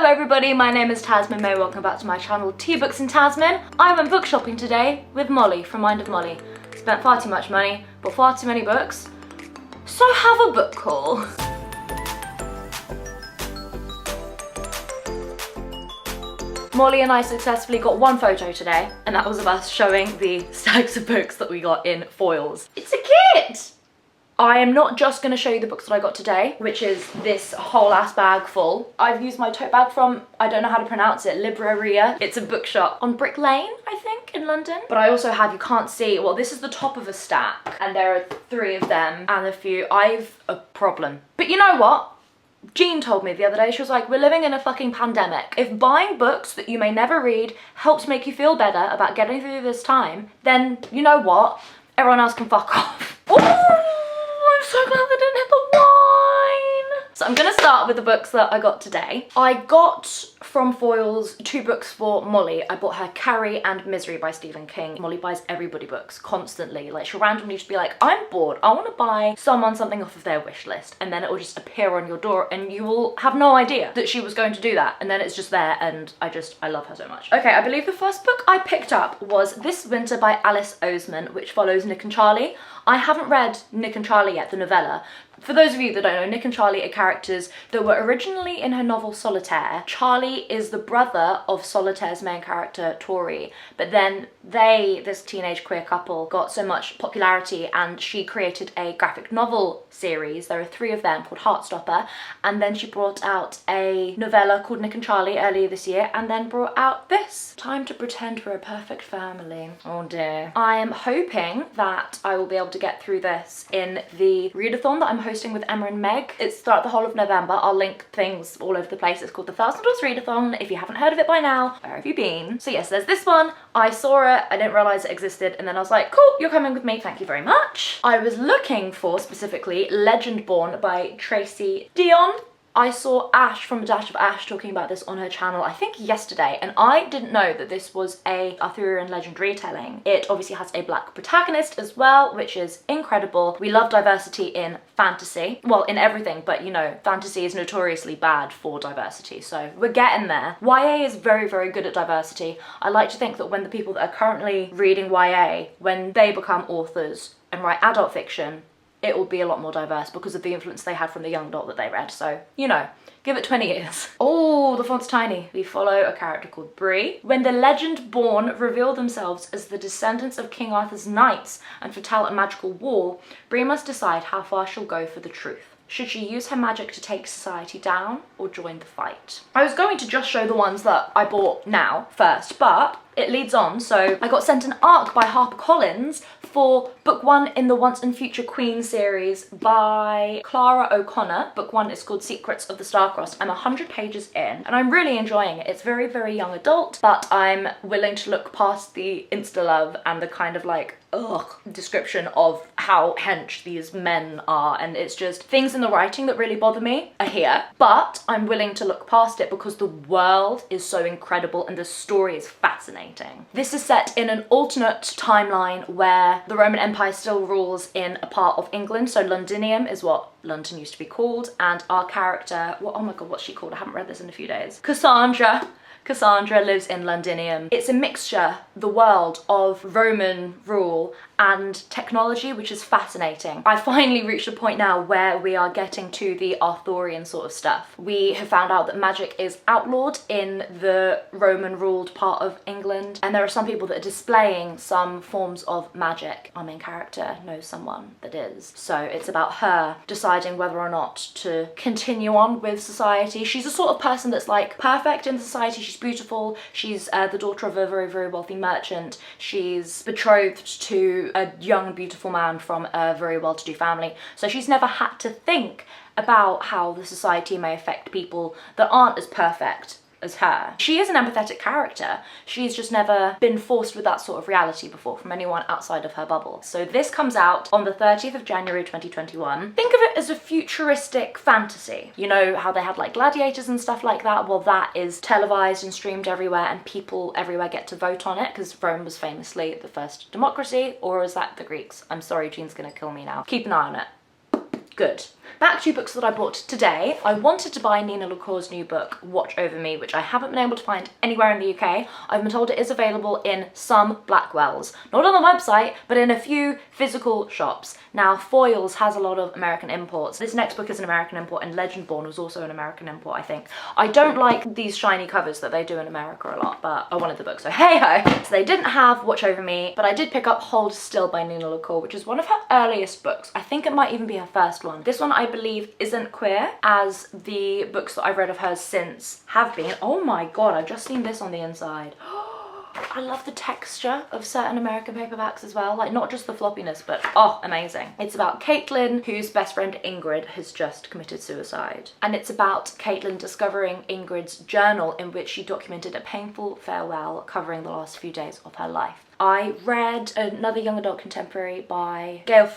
Hello everybody, my name is Tazmyn-may. Welcome back to my channel TeaBooksAndTazmyn. I went book shopping today with Mollie from Mind of Mollie. Spent far too much money, bought far too many books, so have a book haul. Mollie and I successfully got one photo today, and that was of us showing the stacks of books that we got in foils. It's a kit! I am not just going to show you the books that I got today, which is this whole ass bag full. I've used my tote bag from, I don't know how to pronounce it, Libreria. It's a bookshop on Brick Lane, I think, in London. But I also have, you can't see, well, this is the top of a stack, and there are 3 of them, and a few. I've a problem. But you know what? Jean told me the other day, she was like, we're living in a fucking pandemic. If buying books that you may never read helps make you feel better about getting through this time, then you know what? Everyone else can fuck off. Ooh, I'm so glad I didn't hit the wine. So I'm gonna start with the books that I got today. I got from foils 2 books for Mollie. I bought her Carrie and Misery by Stephen King. Mollie buys everybody books constantly. Like, she'll randomly just be like, I'm bored, I want to buy someone something off of their wish list, and then it will just appear on your door and you will have no idea that she was going to do that, and then it's just there, and I love her so much. Okay, I believe the first book I picked up was This Winter by Alice Oseman, which follows Nick and Charlie. I haven't read Nick and Charlie yet, the novella. For those of you that don't know, Nick and Charlie are characters that were originally in her novel Solitaire. Charlie is the brother of Solitaire's main character, Tori, but then this teenage queer couple, got so much popularity and she created a graphic novel series. There are 3 of them called Heartstopper, and then she brought out a novella called Nick and Charlie earlier this year, and then brought out this. Time to Pretend We're a Perfect Family. Oh dear. I am hoping that I will be able to get through this in the readathon that I'm hosting with Meg Meg. It's throughout the whole of November. I'll link things all over the place. It's called the $1,000 Readathon. If you haven't heard of it by now, where have you been? So yes, there's this one. I saw it, I didn't realise it existed, and then I was like, cool, you're coming with me, thank you very much. I was looking for, specifically, Legendborn by Tracy Dion. I saw Ash from A Dash of Ash talking about this on her channel, I think yesterday, and I didn't know that this was a Arthurian legend retelling. It obviously has a black protagonist as well, which is incredible. We love diversity in fantasy. Well, in everything, but you know, fantasy is notoriously bad for diversity, so we're getting there. YA is very, very good at diversity. I like to think that when the people that are currently reading YA, when they become authors and write adult fiction, it will be a lot more diverse because of the influence they had from the young adult that they read. So, you know, give it 20 years. Oh, the font's tiny. We follow a character called Bree. When the Legendborn reveal themselves as the descendants of King Arthur's knights and foretell a magical war, Bree must decide how far she'll go for the truth. Should she use her magic to take society down or join the fight? I was going to just show the ones that I bought now first, but it leads on. So I got sent an ARC by Harper for book 1 in the Once and Future Queen series by Clara O'Connor. Book 1 is called Secrets of the Star-Crossed. I'm 100 pages in and I'm really enjoying it. It's very, very young adult, but I'm willing to look past the insta-love and the kind of like, ugh, description of how hench these men are, and it's just things in the writing that really bother me are here, but I'm willing to look past it because the world is so incredible and the story is fascinating. This is set in an alternate timeline where the Roman Empire still rules in a part of England, so Londinium is what London used to be called, and our character, well, oh my god, what's she called? I haven't read this in a few days. Cassandra lives in Londinium. It's a mixture, the world, of Roman rule and technology, which is fascinating. I finally reached a point now where we are getting to the Arthurian sort of stuff. We have found out that magic is outlawed in the Roman ruled part of England, and there are some people that are displaying some forms of magic. Our main character knows someone that is. So it's about her deciding whether or not to continue on with society. She's a sort of person that's like perfect in society. She's beautiful. She's the daughter of a very, very wealthy merchant. She's betrothed to a young, beautiful man from a very well-to-do family. So she's never had to think about how the society may affect people that aren't as perfect as her. She is an empathetic character. She's just never been forced with that sort of reality before from anyone outside of her bubble. So this comes out on the 30th of January 2021. Think of it as a futuristic fantasy. You know how they had like gladiators and stuff like that? Well, that is televised and streamed everywhere, and people everywhere get to vote on it because Rome was famously the first democracy, or is that the Greeks? I'm sorry, Jean's gonna kill me now. Keep an eye on it. Good. Back to books that I bought today. I wanted to buy Nina LaCour's new book, Watch Over Me, which I haven't been able to find anywhere in the UK. I've been told it is available in some Blackwells. Not on the website, but in a few physical shops. Now, Foyles has a lot of American imports. This next book is an American import, and Legendborn was also an American import, I think. I don't like these shiny covers that they do in America a lot, but I wanted the book, so hey-ho. So they didn't have Watch Over Me, but I did pick up Hold Still by Nina LaCour, which is one of her earliest books. I think it might even be her first one. This one, I believe, isn't queer, as the books that I've read of hers since have been. Oh my god, I've just seen this on the inside. I love the texture of certain American paperbacks as well, like not just the floppiness, but oh, amazing. It's about Caitlyn, whose best friend Ingrid has just committed suicide. And it's about Caitlyn discovering Ingrid's journal, in which she documented a painful farewell covering the last few days of her life. I read another young adult contemporary by Gaya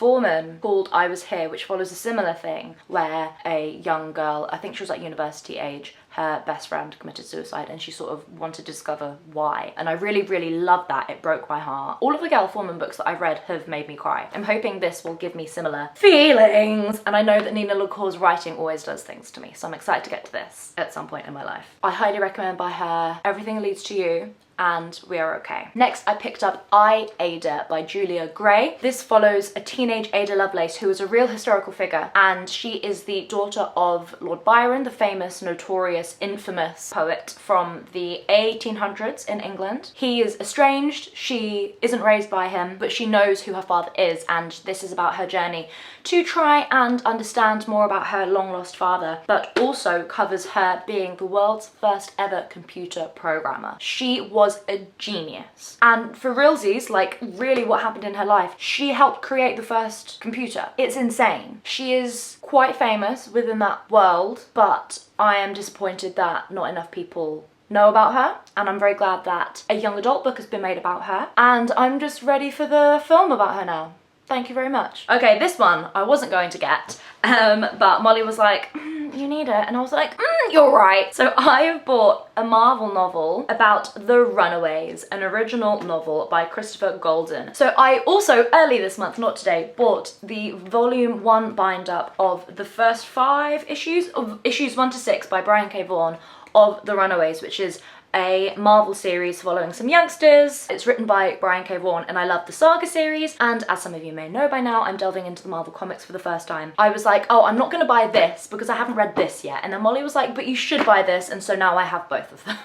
called I Was Here, which follows a similar thing where a young girl, I think she was like university age, her best friend committed suicide and she sort of wanted to discover why. And I really, really loved that. It broke my heart. All of the Gaya books that I've read have made me cry. I'm hoping this will give me similar feelings. And I know that Nina LaCour's writing always does things to me, so I'm excited to get to this at some point in my life. I highly recommend by her Everything Leads to You and We Are Okay. Next, I picked up I, Ada by Julia Gray. This follows a teenage Ada Lovelace who is a real historical figure, and she is the daughter of Lord Byron, the famous, notorious, infamous poet from the 1800s in England. He is estranged, she isn't raised by him, but she knows who her father is, and this is about her journey to try and understand more about her long-lost father, but also covers her being the world's first ever computer programmer. She was a genius. And for realsies, like really what happened in her life, she helped create the first computer. It's insane. She is quite famous within that world, but I am disappointed that not enough people know about her, and I'm very glad that a young adult book has been made about her, and I'm just ready for the film about her now. Thank you very much. Okay, this one I wasn't going to get, but Molly was like, you need it, and I was like, you're right. So I have bought a Marvel novel about The Runaways, an original novel by Christopher Golden. So I also, early this month, not today, bought the volume 1 bind-up of the first 5 issues, of issues 1 to 6 by Brian K. Vaughan of The Runaways, which is a Marvel series following some youngsters. It's written by Brian K. Vaughan, and I love the Saga series, and as some of you may know by now, I'm delving into the Marvel comics for the first time. I was like, oh, I'm not gonna buy this because I haven't read this yet, and then Molly was like, but you should buy this, and so now I have both of them.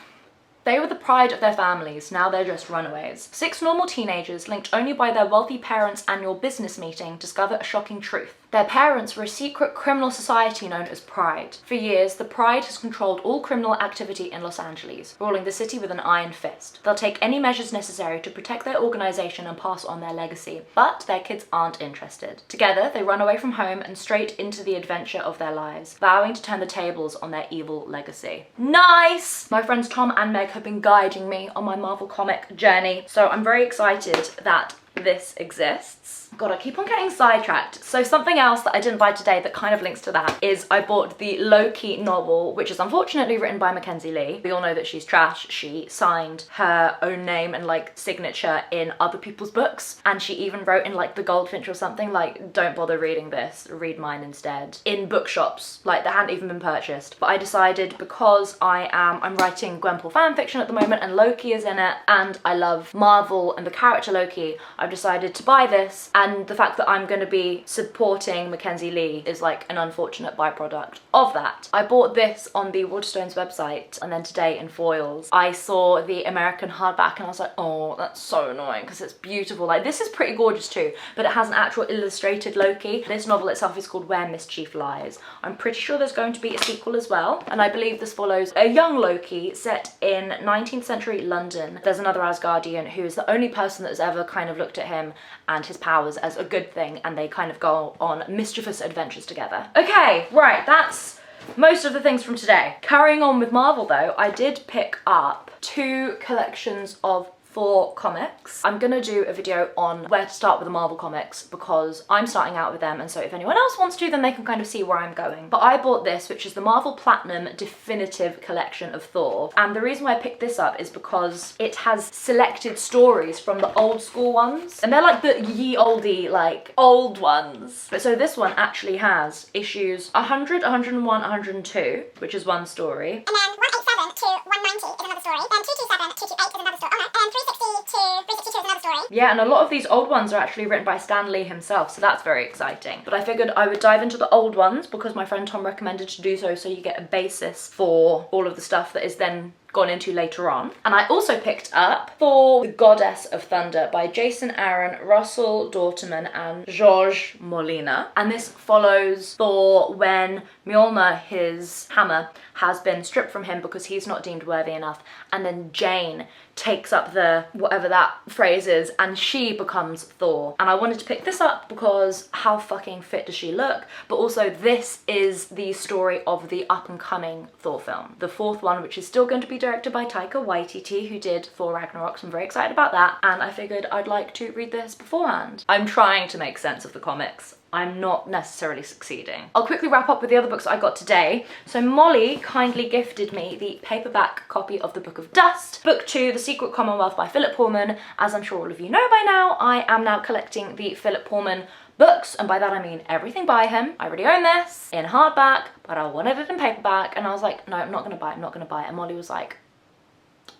They were the pride of their families, now they're just runaways. 6 normal teenagers, linked only by their wealthy parents' annual business meeting, discover a shocking truth. Their parents were a secret criminal society known as Pride. For years, the Pride has controlled all criminal activity in Los Angeles, ruling the city with an iron fist. They'll take any measures necessary to protect their organization and pass on their legacy, but their kids aren't interested. Together, they run away from home and straight into the adventure of their lives, vowing to turn the tables on their evil legacy. Nice! My friends Tom and Meg have been guiding me on my Marvel comic journey, so I'm very excited that this exists. God, I keep on getting sidetracked. So something else that I didn't buy today that kind of links to that is I bought the Loki novel, which is unfortunately written by Mackenzie Lee. We all know that she's trash. She signed her own name and like signature in other people's books, and she even wrote in like the Goldfinch or something like, don't bother reading this, read mine instead, in bookshops like that hadn't even been purchased. But I decided, because I'm writing Gwenpool fanfiction at the moment and Loki is in it, and I love Marvel and the character Loki, I've decided to buy this, and the fact that I'm going to be supporting Mackenzie Lee is like an unfortunate byproduct of that. I bought this on the Waterstones website, and then today in Foyles I saw the American hardback and I was like, oh, that's so annoying because it's beautiful. Like, this is pretty gorgeous too, but it has an actual illustrated Loki. This novel itself is called Where Mischief Lies. I'm pretty sure there's going to be a sequel as well, and I believe this follows a young Loki set in 19th century London. There's another Asgardian who is the only person that's ever kind of looked at him and his powers as a good thing, and they kind of go on mischievous adventures together. Okay, right, that's most of the things from today. Carrying on with Marvel though, I did pick up 2 collections of 4 comics. I'm gonna do a video on where to start with the Marvel comics because I'm starting out with them, and so if anyone else wants to, then they can kind of see where I'm going. But I bought this, which is the Marvel Platinum Definitive Collection of Thor. And the reason why I picked this up is because it has selected stories from the old school ones. And they're like the ye oldie, like old ones. But so this one actually has issues 100, 101, 102, which is one story. And then 187 to 190 is another story. Then 227 to 228 is another story. Oh no, and 360 to 362 is another story. Yeah, and a lot of these old ones are actually written by Stan Lee himself, so that's very exciting. But I figured I would dive into the old ones because my friend Tom recommended to do so, so you get a basis for all of the stuff that is then gone into later on. And I also picked up Thor, the Goddess of Thunder by Jason Aaron, Russell Dauterman and George Molina. And this follows Thor when Mjolnir, his hammer, has been stripped from him because he's not deemed worthy enough. And then Jane takes up the whatever that phrase is and she becomes Thor. And I wanted to pick this up because how fucking fit does she look? But also this is the story of the up and coming Thor film. The 4th one, which is still going to be directed by Taika Waititi, who did Thor Ragnarok, so I'm very excited about that. And I figured I'd like to read this beforehand. I'm trying to make sense of the comics. I'm not necessarily succeeding. I'll quickly wrap up with the other books I got today. So Molly kindly gifted me the paperback copy of The Book of Dust, Book 2, The Secret Commonwealth by Philip Pullman. As I'm sure all of you know by now, I am now collecting the Philip Pullman books, and by that I mean everything by him. I already own this in hardback, but I wanted it in paperback, and I was like, no, I'm not gonna buy it, I'm not gonna buy it. And Molly was like,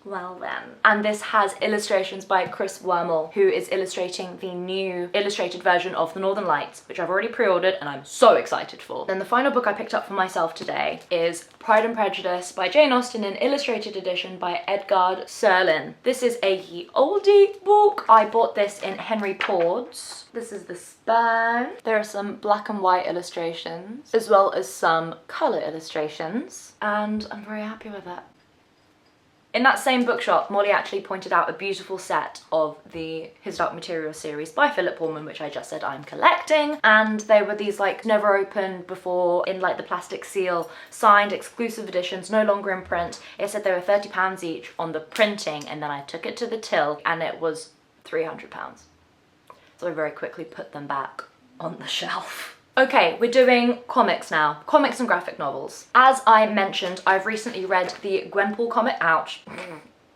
well then. And this has illustrations by Chris Wermel, who is illustrating the new illustrated version of The Northern Lights, which I've already pre-ordered and I'm so excited for. Then the final book I picked up for myself today is Pride and Prejudice by Jane Austen in illustrated edition by Edgard Serlin. This is a ye oldie book. I bought this in Henry Ford's. This is the spine. There are some black and white illustrations as well as some colour illustrations, and I'm very happy with it. In that same bookshop, Molly actually pointed out a beautiful set of the His Dark Materials series by Philip Pullman, which I just said I'm collecting. And they were these like never opened before in like the plastic seal, signed exclusive editions, no longer in print. It said they were £30 each on the printing, and then I took it to the till and it was £300. So I very quickly put them back on the shelf. Okay, we're doing comics now. Comics and graphic novels. As I mentioned, I've recently read the Gwenpool comic. Ouch.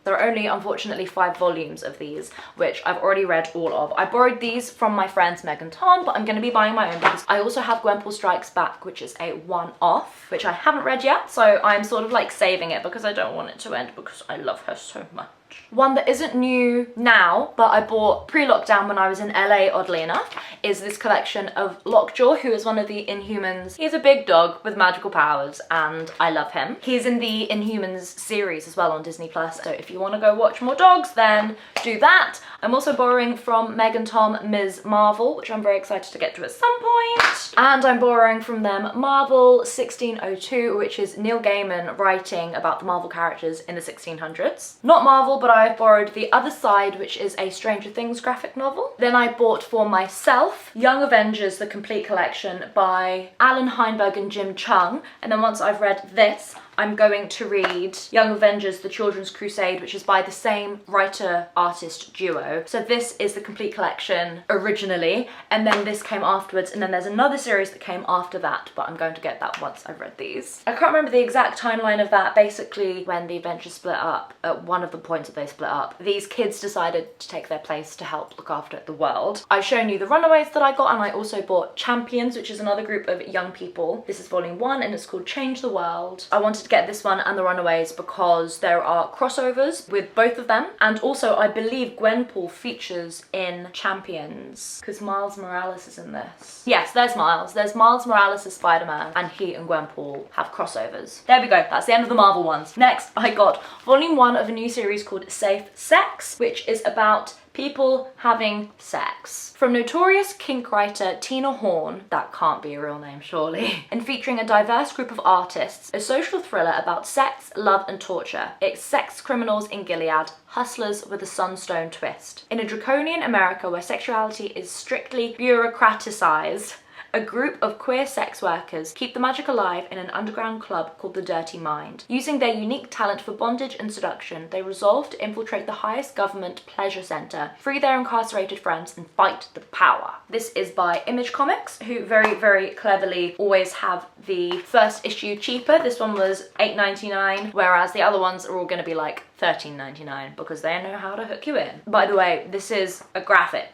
There are only, unfortunately, 5 volumes of these, which I've already read all of. I borrowed these from my friends Meg and Tom, but I'm going to be buying my own because I also have Gwenpool Strikes Back, which is a one-off, which I haven't read yet, so I'm sort of like saving it because I don't want it to end because I love her so much. One that isn't new now, but I bought pre-lockdown when I was in LA, oddly enough, is this collection of Lockjaw, who is one of the Inhumans. He's a big dog with magical powers, and I love him. He's in the Inhumans series as well on Disney+, so if you want to go watch more dogs, then do that. I'm also borrowing from Meg and Tom Ms. Marvel, which I'm very excited to get to at some point. And I'm borrowing from them Marvel 1602, which is Neil Gaiman writing about the Marvel characters in the 1600s. Not Marvel, but I've borrowed The Other Side, which is a Stranger Things graphic novel. Then I bought for myself Young Avengers, the complete collection by Alan Heinberg and Jim Chung. And then once I've read this, I'm going to read Young Avengers, The Children's Crusade, which is by the same writer-artist duo. So this is the complete collection originally, and then this came afterwards, and then there's another series that came after that, but I'm going to get that once I've read these. I can't remember the exact timeline of that. Basically, when the Avengers split up, at one of the points that they split up, these kids decided to take their place to help look after the world. I've shown you the Runaways that I got, and I also bought Champions, which is another group of young people. This is volume 1, and it's called Change the World. I wanted to get this one and the Runaways because there are crossovers with both of them, and also I believe Gwenpool features in Champions because Miles Morales is in this. Yes, there's Miles Morales as Spider-Man, and he and Gwenpool have crossovers. There we go, that's the end of the Marvel ones. Next, I got volume 1 of a new series called Safe Sex, which is about people having sex. From notorious kink writer Tina Horn, that can't be a real name surely, and featuring a diverse group of artists, a social thriller about sex, love and torture. It's sex criminals in Gilead, hustlers with a Sunstone twist. In a draconian America where sexuality is strictly bureaucratized, A group of queer sex workers keep the magic alive in an underground club called the Dirty Mind. Using their unique talent for bondage and seduction, they resolve to infiltrate the highest government pleasure center, free their incarcerated friends, and fight the power. This is by Image Comics, who very, very cleverly always have the first issue cheaper. This one was $8.99, whereas the other ones are all going to be like $13.99 because they know how to hook you in. By the way, this is a graphic.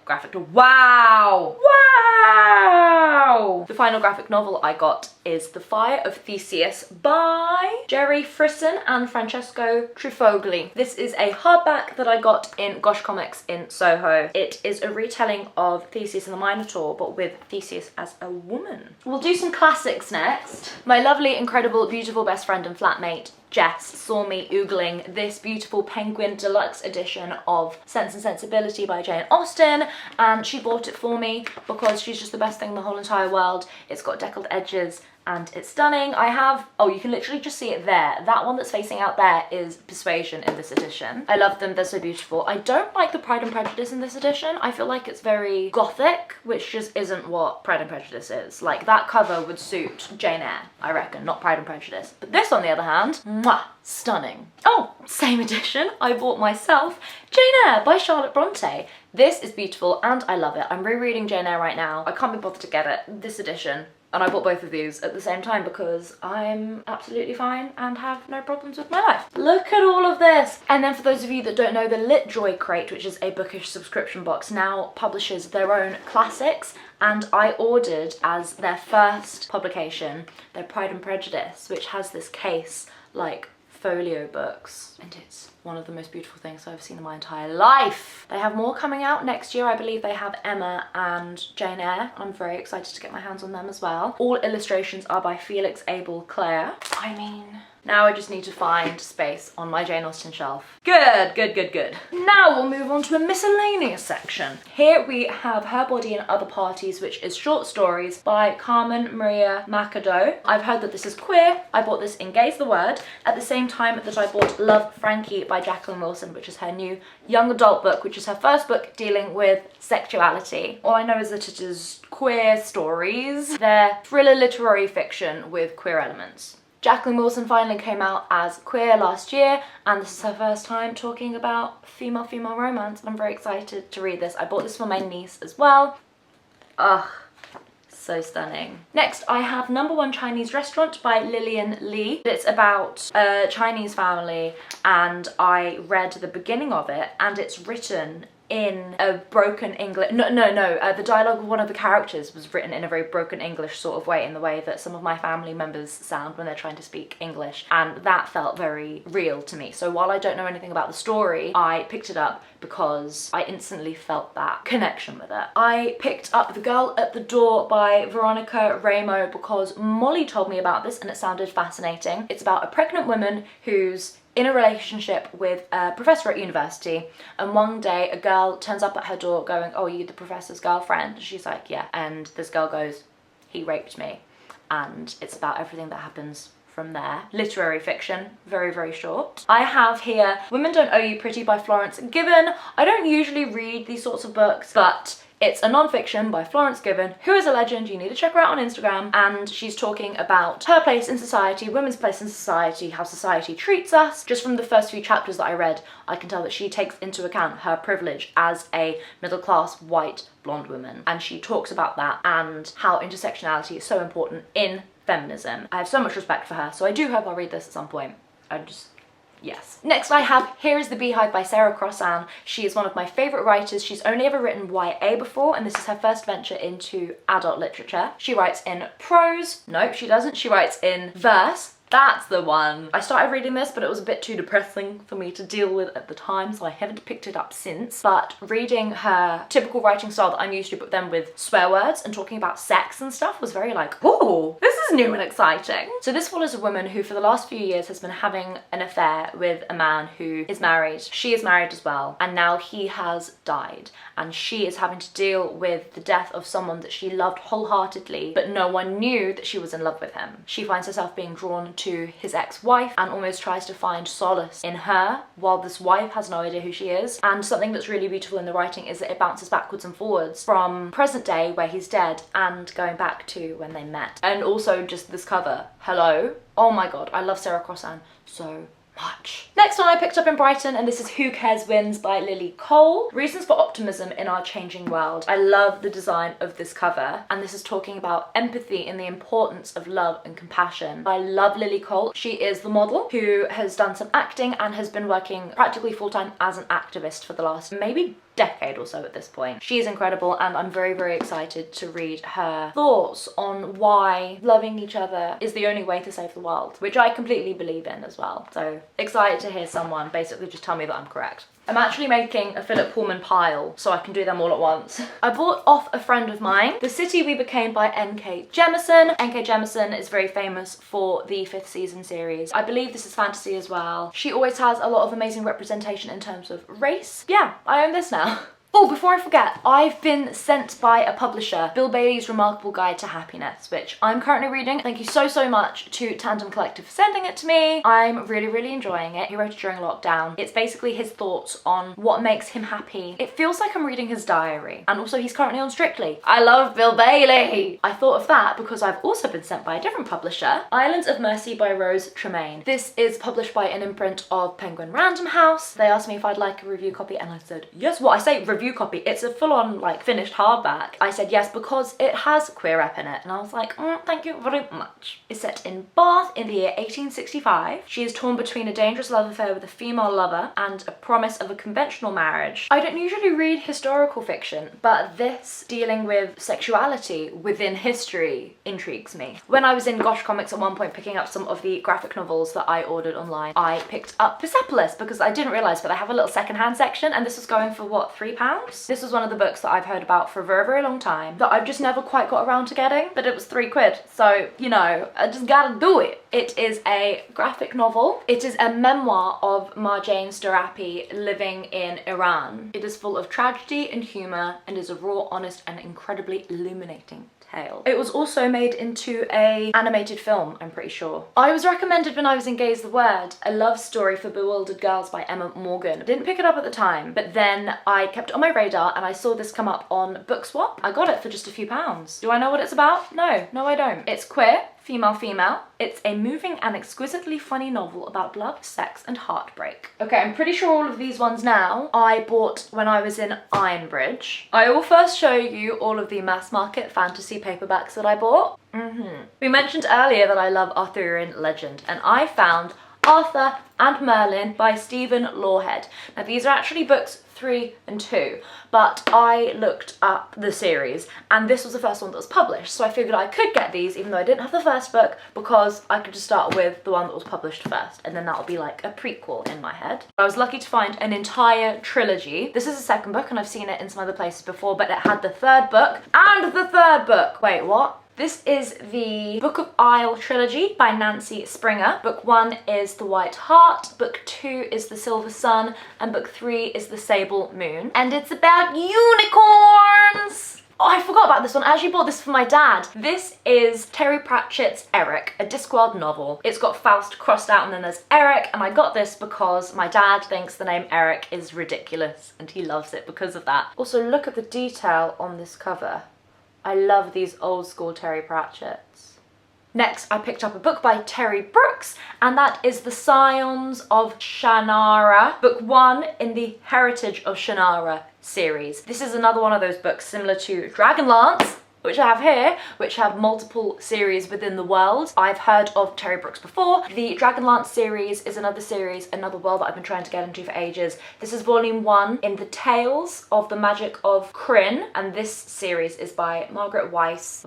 Wow! Wow! The final graphic novel I got is The Fire of Theseus by Jerry Frisson and Francesco Trifogli. This is a hardback that I got in Gosh Comics in Soho. It is a retelling of Theseus and the Minotaur, but with Theseus as a woman. We'll do some classics next. My lovely, incredible, beautiful best friend and flatmate Jess saw me oogling this beautiful Penguin Deluxe edition of Sense and Sensibility by Jane Austen, and she bought it for me because she's just the best thing in the whole entire world. It's got deckled edges and it's stunning. I have, oh, you can literally just see it there. That one that's facing out there is Persuasion in this edition. I love them, they're so beautiful. I don't like the Pride and Prejudice in this edition. I feel like it's very gothic, which just isn't what Pride and Prejudice is. Like, that cover would suit Jane Eyre, I reckon, not Pride and Prejudice. But this, on the other hand, mwah, stunning. Oh, same edition I bought myself, Jane Eyre by Charlotte Bronte. This is beautiful and I love it. I'm rereading Jane Eyre right now. I can't be bothered to get it, this edition. And I bought both of these at the same time because I'm absolutely fine and have no problems with my life. Look at all of this. And then for those of you that don't know, the LitJoy Crate, which is a Bookish subscription box, now publishes their own classics. And I ordered as their first publication, their Pride and Prejudice, which has this case like folio books. And it's one of the most beautiful things I've seen in my entire life. They have more coming out next year. I believe they have Emma and Jane Eyre. I'm very excited to get my hands on them as well. All illustrations are by Felix Abel Clare. I mean, now I just need to find space on my Jane Austen shelf. Good, good, good, good. Now we'll move on to a miscellaneous section. Here we have Her Body and Other Parties, which is short stories by Carmen Maria Machado. I've heard that this is queer. I bought this in Gaze the Word at the same time that I bought Love, Frankie by Jacqueline Wilson, which is her new young adult book, which is her first book dealing with sexuality. All I know is that it is queer stories. They're thriller literary fiction with queer elements. Jacqueline Wilson finally came out as queer last year, and this is her first time talking about female-female romance, and I'm very excited to read this. I bought this for my niece as well. Ugh, so stunning. Next, I have Number One Chinese Restaurant by Lillian Lee. It's about a Chinese family, and I read the beginning of it, and it's written in a broken English, the dialogue of one of the characters was written in a very broken English sort of way, in the way that some of my family members sound when they're trying to speak English, and that felt very real to me. So while I don't know anything about the story, I picked it up because I instantly felt that connection with it. I picked up The Girl at the Door by Veronica Ramo because Mollie told me about this and it sounded fascinating. It's about a pregnant woman who's in a relationship with a professor at university, and one day a girl turns up at her door going, "Oh, are you the professor's girlfriend?" And she's like, "Yeah." And this girl goes, "He raped me." And it's about everything that happens from there. Literary fiction, very, very short. I have here Women Don't Owe You Pretty by Florence Given. I don't usually read these sorts of books, but it's a non-fiction by Florence Given, who is a legend. You need to check her out on Instagram. And she's talking about her place in society, women's place in society, how society treats us. Just from the first few chapters that I read, I can tell that she takes into account her privilege as a middle-class white blonde woman. And she talks about that and how intersectionality is so important in feminism. I have so much respect for her, so I do hope I'll read this at some point. Yes. Next I have Here is the Beehive by Sarah Crossan. She is one of my favourite writers. She's only ever written YA before, and this is her first venture into adult literature. She writes in prose. Nope, she doesn't. She writes in verse. That's the one. I started reading this, but it was a bit too depressing for me to deal with at the time, so I haven't picked it up since. But reading her typical writing style that I'm used to, but then with swear words and talking about sex and stuff, was very like, ooh, this is new and exciting. So this follows a woman who for the last few years has been having an affair with a man who is married. She is married as well, and now he has died. And she is having to deal with the death of someone that she loved wholeheartedly, but no one knew that she was in love with him. She finds herself being drawn to his ex-wife and almost tries to find solace in her while this wife has no idea who she is. And something that's really beautiful in the writing is that it bounces backwards and forwards from present day where he's dead and going back to when they met. And also just this cover, hello. Oh my god, I love Sarah Crossan so much. Next one I picked up in Brighton, and this is Who Cares Wins by Lily Cole. Reasons for Optimism in Our Changing World. I love the design of this cover, and this is talking about empathy and the importance of love and compassion. I love Lily Cole. She is the model who has done some acting and has been working practically full-time as an activist for the last maybe decade or so at this point. She is incredible, and I'm very, very excited to read her thoughts on why loving each other is the only way to save the world, which I completely believe in as well. So excited to hear someone basically just tell me that I'm correct. I'm actually making a Philip Pullman pile so I can do them all at once. I bought off a friend of mine The City We Became by N.K. Jemisin. N.K. Jemisin is very famous for the 5th season series. I believe this is fantasy as well. She always has a lot of amazing representation in terms of race. Yeah, I own this now. Oh, before I forget, I've been sent by a publisher Bill Bailey's Remarkable Guide to Happiness, which I'm currently reading. Thank you so, so much to Tandem Collective for sending it to me. I'm really, really enjoying it. He wrote it during lockdown. It's basically his thoughts on what makes him happy. It feels like I'm reading his diary. And also he's currently on Strictly. I love Bill Bailey! I thought of that because I've also been sent by a different publisher, Islands of Mercy by Rose Tremaine. This is published by an imprint of Penguin Random House. They asked me if I'd like a review copy and I said yes. Well, I say review copy, it's a full-on like finished hardback. I said yes because it has queer rep in it, and I was like, thank you very much. It's set in Bath in the year 1865. She is torn between a dangerous love affair with a female lover and a promise of a conventional marriage. I don't usually read historical fiction, but this dealing with sexuality within history intrigues me. When I was in Gosh Comics at one point picking up some of the graphic novels that I ordered online, I picked up Persepolis because I didn't realise, but they have a little secondhand section, and this was going for what, £3? This was one of the books that I've heard about for a very, very long time that I've just never quite got around to getting, but it was £3. So, you know, I just gotta do it. It is a graphic novel. It is a memoir of Marjane Starapi living in Iran. It is full of tragedy and humour and is a raw, honest and incredibly illuminating tale. It was also made into an animated film, I'm pretty sure. I was recommended when I was in Gaze the Word, A Love Story for Bewildered Girls by Emma Morgan. Didn't pick it up at the time, but then I kept it on my radar and I saw this come up on Bookswap. I got it for just a few pounds. Do I know what it's about? No, I don't. It's queer, female. It's a moving and exquisitely funny novel about love, sex and heartbreak. Okay, I'm pretty sure all of these ones now I bought when I was in Ironbridge. I will first show you all of the mass market fantasy paperbacks that I bought. We mentioned earlier that I love Arthurian legend, and I found Arthur and Merlin by Stephen Lawhead. Now these are actually books 3 and 2, but I looked up the series and this was the first one that was published, so I figured I could get these even though I didn't have the first book, because I could just start with the one that was published first and then that would be like a prequel in my head. I was lucky to find an entire trilogy. This is the second book and I've seen it in some other places before, but it had the third book and the third book. Wait, what? This is the Book of Isle trilogy by Nancy Springer. Book 1 is The White Hart, book 2 is The Silver Sun, and book 3 is The Sable Moon. And it's about unicorns! Oh, I forgot about this one. I actually bought this for my dad. This is Terry Pratchett's Eric, a Discworld novel. It's got Faust crossed out and then there's Eric, and I got this because my dad thinks the name Eric is ridiculous and he loves it because of that. Also, look at the detail on this cover. I love these old school Terry Pratchetts. Next, I picked up a book by Terry Brooks, and that is The Scions of Shannara, book 1 in the Heritage of Shannara series. This is another one of those books similar to Dragonlance, which I have here, which have multiple series within the world. I've heard of Terry Brooks before. The Dragonlance series is another series, another world that I've been trying to get into for ages. This is volume 1 in the Tales of the Magic of Kryn, and this series is by Margaret Weiss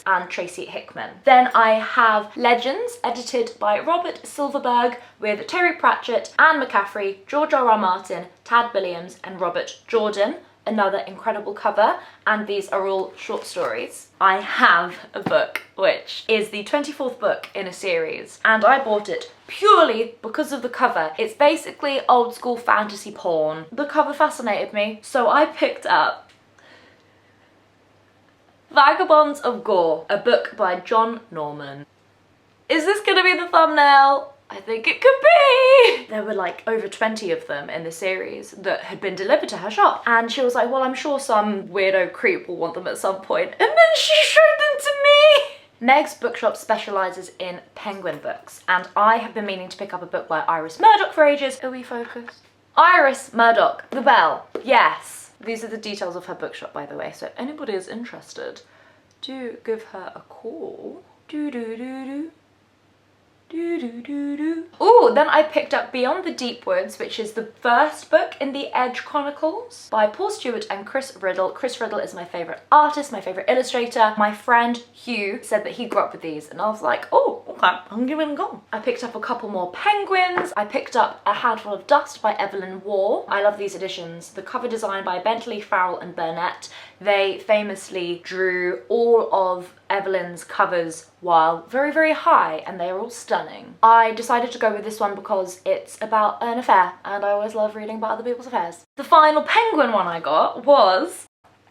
and Tracy Hickman. Then I have Legends, edited by Robert Silverberg, with Terry Pratchett, Anne McCaffrey, George R.R. Martin, Tad Williams and Robert Jordan. Another incredible cover, and these are all short stories. I have a book which is the 24th book in a series, and I bought it purely because of the cover. It's basically old school fantasy porn. The cover fascinated me, so I picked up Vagabonds of Gore, a book by John Norman. Is this gonna be the thumbnail? I think it could be. There were like over 20 of them in the series that had been delivered to her shop. And she was like, well, I'm sure some weirdo creep will want them at some point. And then she showed them to me. Meg's bookshop specialises in penguin books. And I have been meaning to pick up a book by Iris Murdoch for ages. Are we focused? Iris Murdoch, The Bell, yes. These are the details of her bookshop, by the way. So if anybody is interested, do give her a call. Do-do-do-do. Ooh, then I picked up Beyond the Deep Woods, which is the first book in the Edge Chronicles by Paul Stewart and Chris Riddle. Chris Riddle is my favourite artist, my favourite illustrator. My friend Hugh said that he grew up with these, and I was like, oh, okay, I'm giving it a go. I picked up a couple more penguins. I picked up A Handful of Dust by Evelyn Waugh. I love these editions. The cover design by Bentley, Farrell and Burnett. They famously drew all of Evelyn's covers while very, very high, and they are all stunning. I decided to go with this one because it's about an affair, and I always love reading about other people's affairs. The final penguin one I got was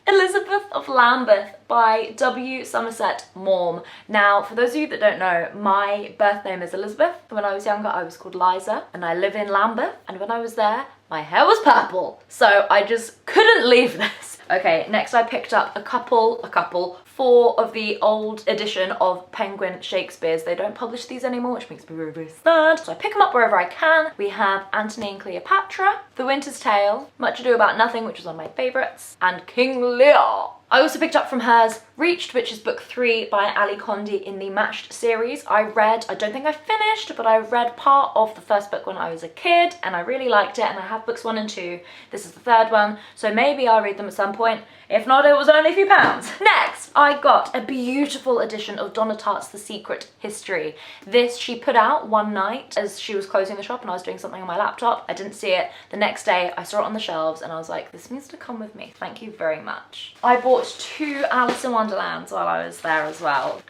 Elizabeth of Lambeth by W. Somerset Maugham. Now, for those of you that don't know, my birth name is Elizabeth. When I was younger, I was called Liza, and I live in Lambeth, and when I was there, my hair was purple. So I just couldn't leave this. Okay, next I picked up a couple, 4 of the old edition of Penguin Shakespeare's. They don't publish these anymore, which makes me very, very sad. So I pick them up wherever I can. We have Antony and Cleopatra, The Winter's Tale, Much Ado About Nothing, which is one of my favourites, and King Lear. I also picked up from hers Reached, which is book 3 by Ali Condi in the Matched series. I don't think I finished, but I read part of the first book when I was a kid, and I really liked it, and I have books 1 and 2. This is the 3rd one, so maybe I'll read them at some point. If not, it was only a few pounds. Next, I got a beautiful edition of Donna Tartt's The Secret History. This she put out one night as she was closing the shop and I was doing something on my laptop. I didn't see it. The next day, I saw it on the shelves and I was like, this needs to come with me. Thank you very much. I bought 2 Alice in Wonderlands while I was there as well.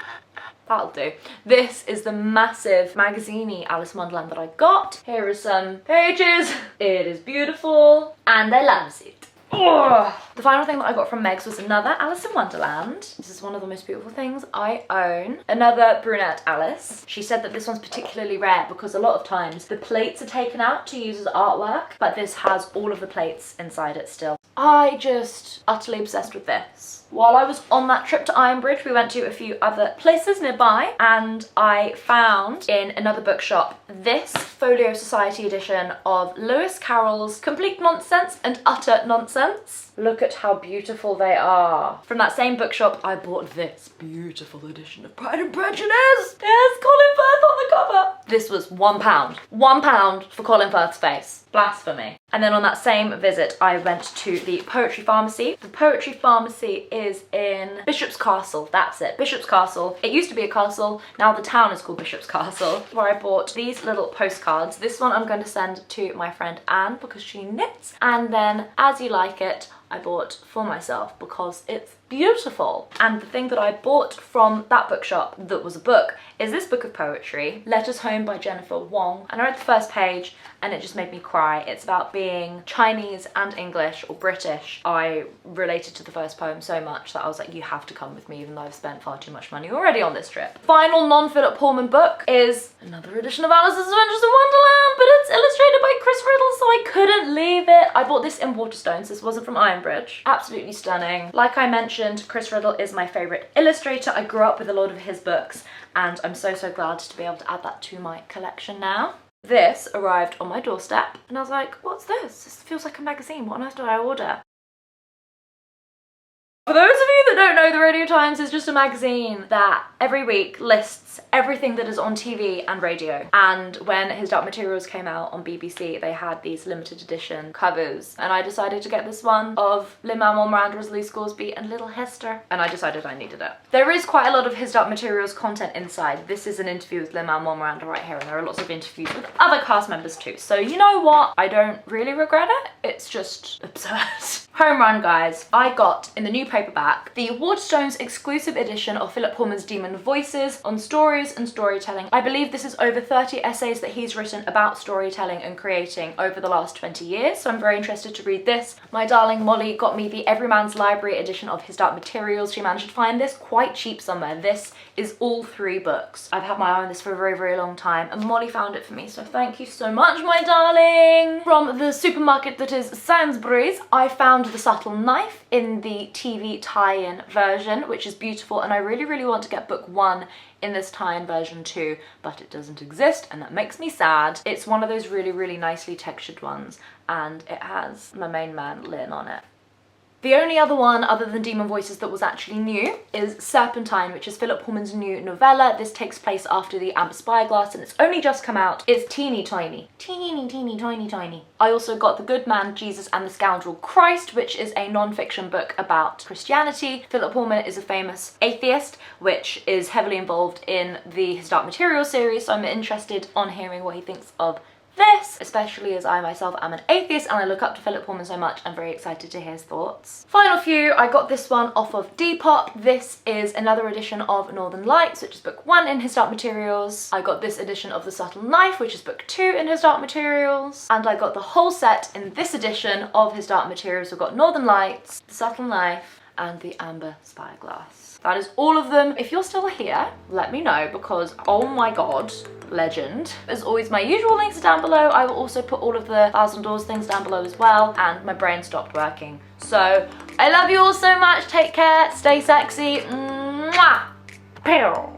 That'll do. This is the massive magazine-y Alice in Wonderland that I got. Here are some pages. It is beautiful and I love it. Oh. The final thing that I got from Meg's was another Alice in Wonderland. This is one of the most beautiful things I own. Another brunette Alice. She said that this one's particularly rare because a lot of times the plates are taken out to use as artwork, but this has all of the plates inside it still. I just utterly obsessed with this. While I was on that trip to Ironbridge, we went to a few other places nearby and I found in another bookshop this Folio Society edition of Lewis Carroll's Complete Nonsense and Utter Nonsense. Look at how beautiful they are. From that same bookshop, I bought this beautiful edition of Pride and Prejudice. There's Colin Firth on the cover. This was £1. £1 for Colin Firth's face. Blasphemy. And then on that same visit, I went to the Poetry Pharmacy. The Poetry Pharmacy is in Bishop's Castle. That's it, Bishop's Castle. It used to be a castle, now the town is called Bishop's Castle, where I bought these little postcards. This one I'm going to send to my friend Anne because she knits. And then As You Like It, I bought for myself because it's beautiful. And the thing that I bought from that bookshop that was a book is this book of poetry, Letters Home by Jennifer Wong. And I read the first page and it just made me cry. It's about being Chinese and English or British. I related to the first poem so much that I was like, you have to come with me even though I've spent far too much money already on this trip. Final non-Philip Pullman book is another edition of Alice's Adventures in Wonderland, but it's illustrated by Chris Riddle, so I couldn't leave it. I bought this in Waterstones. This wasn't from Ironbridge. Absolutely stunning. Like I mentioned, Chris Riddle is my favourite illustrator. I grew up with a lot of his books and I'm so glad to be able to add that to my collection now. This arrived on my doorstep and I was like, what's this? This feels like a magazine. What on earth did I order? For those of you that don't know, the Radio Times is just a magazine that every week lists everything that is on TV and radio. And when His Dark Materials came out on BBC, they had these limited edition covers. And I decided to get this one of Lin-Manuel Miranda's Lee Scoresby and Little Hester. And I decided I needed it. There is quite a lot of His Dark Materials content inside. This is an interview with Lin-Manuel Miranda right here. And there are lots of interviews with other cast members too. So you know what? I don't really regret it. It's just absurd. Home run, guys. I got, in the new paperback, the Waterstones exclusive edition of Philip Pullman's Demon Voices on stories and storytelling. I believe this is over 30 essays that he's written about storytelling and creating over the last 20 years, so I'm very interested to read this. My darling Mollie got me the Everyman's Library edition of His Dark Materials. She managed to find this quite cheap somewhere. This is all 3 books. I've had my eye on this for a very, very long time, and Mollie found it for me, so thank you so much, my darling. From the supermarket that is Sainsbury's, I found The Subtle Knife in the TV tie-in version, which is beautiful, and I really, really want to get book 1 in this tie-in version too, but it doesn't exist, and that makes me sad. It's one of those really, really nicely textured ones, and it has my main man Lynn on it. The only other one other than Demon Voices that was actually new is Serpentine, which is Philip Pullman's new novella. This takes place after the Amber Spyglass, and it's only just come out. It's teeny tiny. Teeny, teeny, tiny, tiny. I also got The Good Man, Jesus and the Scoundrel Christ, which is a non-fiction book about Christianity. Philip Pullman is a famous atheist, which is heavily involved in the His Dark Materials series, so I'm interested on hearing what he thinks of this, especially as I myself am an atheist and I look up to Philip Pullman so much. I'm very excited to hear his thoughts. Final few, I got this one off of Depop. This is another edition of Northern Lights, which is book 1 in His Dark Materials. I got this edition of The Subtle Knife, which is book 2 in His Dark Materials. And I got the whole set in this edition of His Dark Materials. We've got Northern Lights, The Subtle Knife, and the Amber Spyglass. That is all of them. If you're still here, let me know, because oh my god, legend. As always, my usual links are down below. I will also put all of the Thousand Doors things down below as well, and my brain stopped working. So I love you all so much. Take care, stay sexy. Mwah! Pew.